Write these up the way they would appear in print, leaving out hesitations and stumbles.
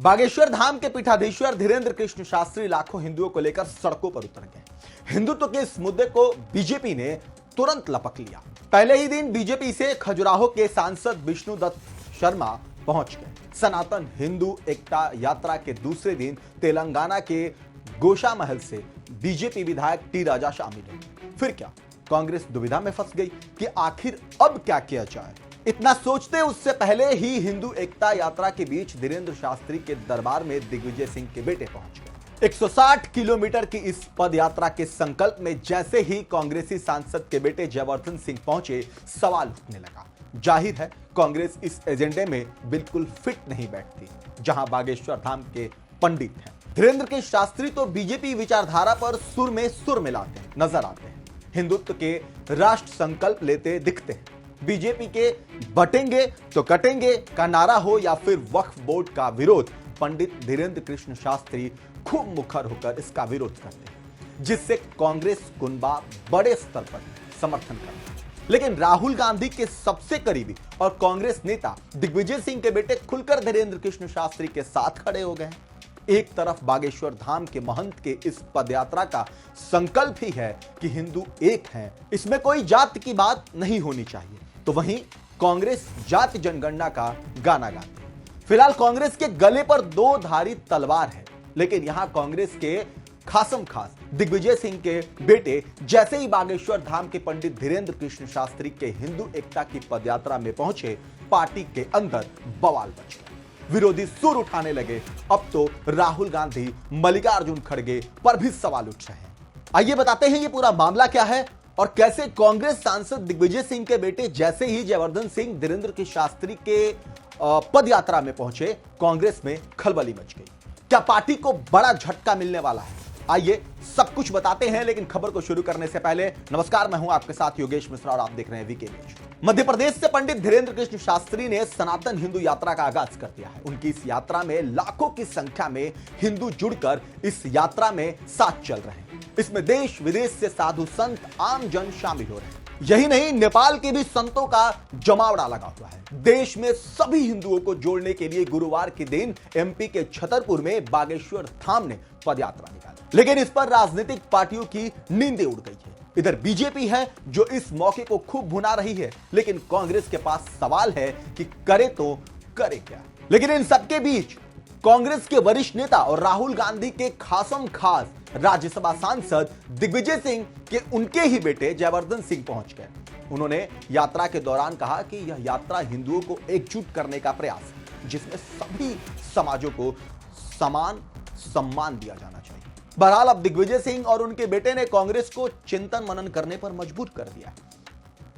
बागेश्वर धाम के पीठाधीश्वर धीरेन्द्र कृष्ण शास्त्री लाखों हिंदुओं को लेकर सड़कों पर उतर गए। हिंदुत्व के इस मुद्दे को बीजेपी ने तुरंत लपक लिया। पहले ही दिन बीजेपी से खजुराहो के सांसद विष्णुदत्त शर्मा पहुंच गए। सनातन हिंदू एकता यात्रा के दूसरे दिन तेलंगाना के गोशामहल से बीजेपी विधायक टी राजा शामिल हुए। फिर क्या, कांग्रेस दुविधा में फंस गई कि आखिर अब क्या किया जाए। इतना सोचते उससे पहले ही हिंदू एकता यात्रा के बीच धीरेन्द्र शास्त्री के दरबार में दिग्विजय सिंह के बेटे पहुंच गए। 160 किलोमीटर की इस पद यात्रा के संकल्प में जैसे ही कांग्रेसी सांसद के बेटे जयवर्धन सिंह पहुंचे, सवाल उठने लगा। जाहिर है कांग्रेस इस एजेंडे में बिल्कुल फिट नहीं बैठती, जहां बागेश्वर धाम के पंडित हैं। धीरेन्द्र के शास्त्री तो बीजेपी विचारधारा पर सुर में सुर मिलाते नजर आते हैं। हिंदुत्व के राष्ट्र संकल्प लेते दिखते हैं। बीजेपी के बटेंगे तो कटेंगे का नारा हो या फिर वक्फ बोर्ड का विरोध, पंडित धीरेन्द्र कृष्ण शास्त्री खूब मुखर होकर इसका विरोध करते हैं, जिससे कांग्रेस कुनबा बड़े स्तर पर समर्थन करता है। लेकिन राहुल गांधी के सबसे करीबी और कांग्रेस नेता दिग्विजय सिंह के बेटे खुलकर धीरेन्द्र कृष्ण शास्त्री के साथ खड़े हो गए। एक तरफ बागेश्वर धाम के महंत के इस पदयात्रा का संकल्प ही है कि हिंदू एक हैं, इसमें कोई जात की बात नहीं होनी चाहिए, तो वहीं कांग्रेस जाति जनगणना का गाना गाती है। फिलहाल कांग्रेस के गले पर दो धारी तलवार है, लेकिन यहां कांग्रेस के खासम खास दिग्विजय सिंह के बेटे जैसे ही बागेश्वर धाम के पंडित धीरेन्द्र कृष्ण शास्त्री के हिंदू एकता की पदयात्रा में पहुंचे, पार्टी के अंदर बवाल मच गया। विरोधी सुर उठाने लगे। अब तो राहुल गांधी, मल्लिकार्जुन खड़गे पर भी सवाल उठ रहे हैं। आइए बताते हैं ये पूरा मामला क्या है और कैसे कांग्रेस सांसद दिग्विजय सिंह के बेटे जैसे ही जयवर्धन सिंह धीरेन्द्र के शास्त्री के पद यात्रा में पहुंचे, कांग्रेस में खलबली मच गई। क्या पार्टी को बड़ा झटका मिलने वाला है? आइए सब कुछ बताते हैं, लेकिन खबर को शुरू करने से पहले नमस्कार, मैं हूं आपके साथ योगेश मिश्रा और आप देख रहे हैं वीके न्यूज। मध्य प्रदेश से पंडित धीरेन्द्र कृष्ण शास्त्री ने सनातन हिंदू यात्रा का आगाज कर दिया है। उनकी इस यात्रा में लाखों की संख्या में हिंदू जुड़कर इस यात्रा में साथ चल रहे हैं। इसमें देश विदेश से साधु संत, आम जन शामिल हो रहे हैं। यही नहीं, नेपाल के भी संतों का जमावड़ा लगा हुआ है। देश में सभी हिंदुओं को जोड़ने के लिए गुरुवार के दिन एमपी के छतरपुर में बागेश्वर धाम ने पदयात्रा निकाली, लेकिन इस पर राजनीतिक पार्टियों की नींदें उड़ गई है। इधर बीजेपी है जो इस मौके को खूब भुना रही है, लेकिन कांग्रेस के पास सवाल है कि करे तो करे क्या। लेकिन इन सबके बीच कांग्रेस के वरिष्ठ नेता और राहुल गांधी के खासम खास राज्यसभा सांसद दिग्विजय सिंह के उनके ही बेटे जयवर्धन सिंह पहुंच गए। उन्होंने यात्रा के दौरान कहा कि यह यात्रा हिंदुओं को एकजुट करने का प्रयास है, जिसमें सभी समाजों को समान सम्मान दिया जाना चाहिए। बहरहाल अब दिग्विजय सिंह और उनके बेटे ने कांग्रेस को चिंतन मनन करने पर मजबूर कर दिया है।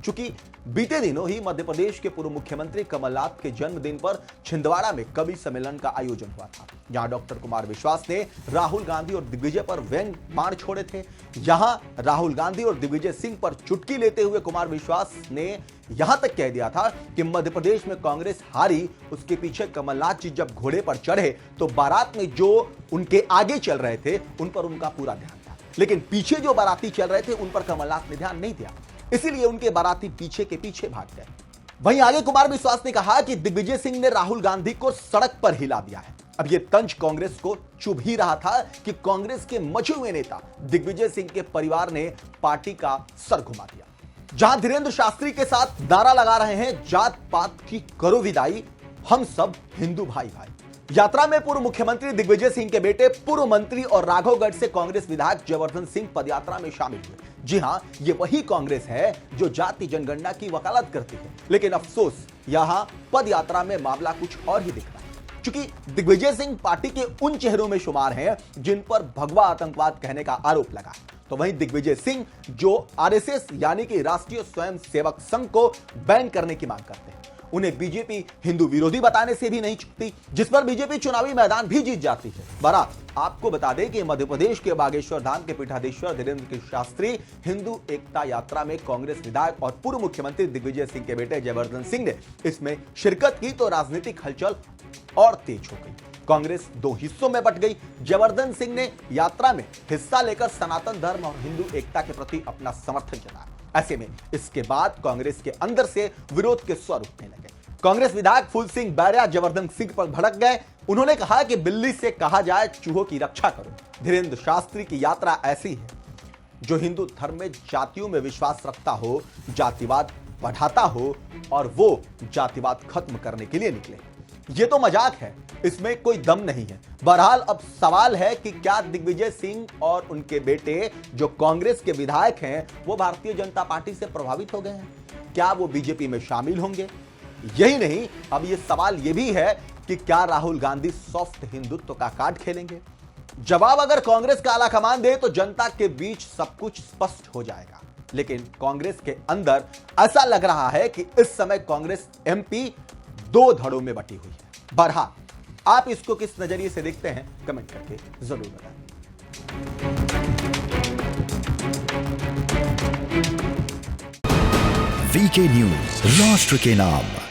चूंकि बीते दिनों ही मध्य प्रदेश के पूर्व मुख्यमंत्री कमलनाथ के जन्मदिन पर छिंदवाड़ा में कवि सम्मेलन का आयोजन हुआ था, जहां डॉक्टर कुमार विश्वास ने राहुल गांधी और दिग्विजय पर व्यंग्य बाण छोड़े थे। यहां राहुल गांधी और दिग्विजय सिंह पर चुटकी लेते हुए कुमार विश्वास ने यहां तक कह दिया था कि मध्य प्रदेश में कांग्रेस हारी, उसके पीछे कमलनाथ जी जब घोड़े पर चढ़े तो बारात में जो उनके आगे चल रहे थे उन पर उनका पूरा ध्यान था, लेकिन पीछे जो बाराती चल रहे थे उन पर कमलनाथ ने ध्यान नहीं दिया, इसीलिए उनके बाराती पीछे के पीछे भाग गए। वहीं आगे कुमार विश्वास ने कहा कि दिग्विजय सिंह ने राहुल गांधी को सड़क पर हिला दिया है। अब यह तंज कांग्रेस को चुभ ही रहा था कि कांग्रेस के मचे हुए नेता दिग्विजय सिंह के परिवार ने पार्टी का सर घुमा दिया। जहां धीरेन्द्र शास्त्री के साथ नारा लगा रहे हैं, जात पात की करो विदाई, हम सब हिंदू भाई भाई। यात्रा में पूर्व मुख्यमंत्री दिग्विजय सिंह के बेटे, पूर्व मंत्री और राघवगढ़ से कांग्रेस विधायक जयवर्धन सिंह पदयात्रा में शामिल हुए। जी हां, ये वही कांग्रेस है जो जाति जनगणना की वकालत करती है, लेकिन अफसोस यहां पदयात्रा में मामला कुछ और ही दिख रहा है। चूंकि दिग्विजय सिंह पार्टी के उन चेहरों में शुमार हैं जिन पर भगवा आतंकवाद कहने का आरोप लगा, तो वहीं दिग्विजय सिंह जो आरएसएस यानी कि राष्ट्रीय स्वयंसेवक संघ को बैन करने की मांग करते हैं, उन्हें बीजेपी हिंदू विरोधी बताने से भी नहीं चूकती, जिस पर बीजेपी चुनावी मैदान भी जीत जाती है। बहरहाल आपको बता दें कि मध्य प्रदेश के बागेश्वर धाम के पीठाधीश्वर धीरेन्द्र कृष्ण शास्त्री हिंदू एकता यात्रा में कांग्रेस विधायक और पूर्व मुख्यमंत्री दिग्विजय सिंह के बेटे जयवर्धन सिंह ने इसमें शिरकत की तो राजनीतिक हलचल और तेज हो गई। कांग्रेस दो हिस्सों में बट गई। जयवर्धन सिंह ने यात्रा में हिस्सा लेकर सनातन धर्म और हिंदू एकता के प्रति अपना समर्थन जताया। ऐसे में इसके बाद कांग्रेस के अंदर से विरोध के स्वर उठने लगे। कांग्रेस विधायक फूल सिंह बैरिया जयवर्धन सिंह पर भड़क गए। उन्होंने कहा कि बिल्ली से कहा जाए चूहों की रक्षा करो। धीरेंद्र शास्त्री की यात्रा ऐसी है जो हिंदू धर्म में जातियों में विश्वास रखता हो, जातिवाद बढ़ाता हो और वो जातिवाद खत्म करने के लिए निकले। ये तो मजाक है, इसमें कोई दम नहीं है। बहरहाल अब सवाल है कि क्या दिग्विजय सिंह और उनके बेटे जो कांग्रेस के विधायक हैं वो भारतीय जनता पार्टी से प्रभावित हो गए हैं? क्या वो बीजेपी में शामिल होंगे? यही नहीं, अब ये सवाल ये भी है कि क्या राहुल गांधी सॉफ्ट हिंदुत्व का कार्ड खेलेंगे? जवाब अगर कांग्रेस का आला कमान दे तो जनता के बीच सब कुछ स्पष्ट हो जाएगा। लेकिन कांग्रेस के अंदर ऐसा लग रहा है कि इस समय कांग्रेस एमपी दो धड़ों में बटी हुई है। बहरहाल आप इसको किस नजरिए से देखते हैं, कमेंट करके जरूर बताएं। वीके न्यूज, राष्ट्र के नाम।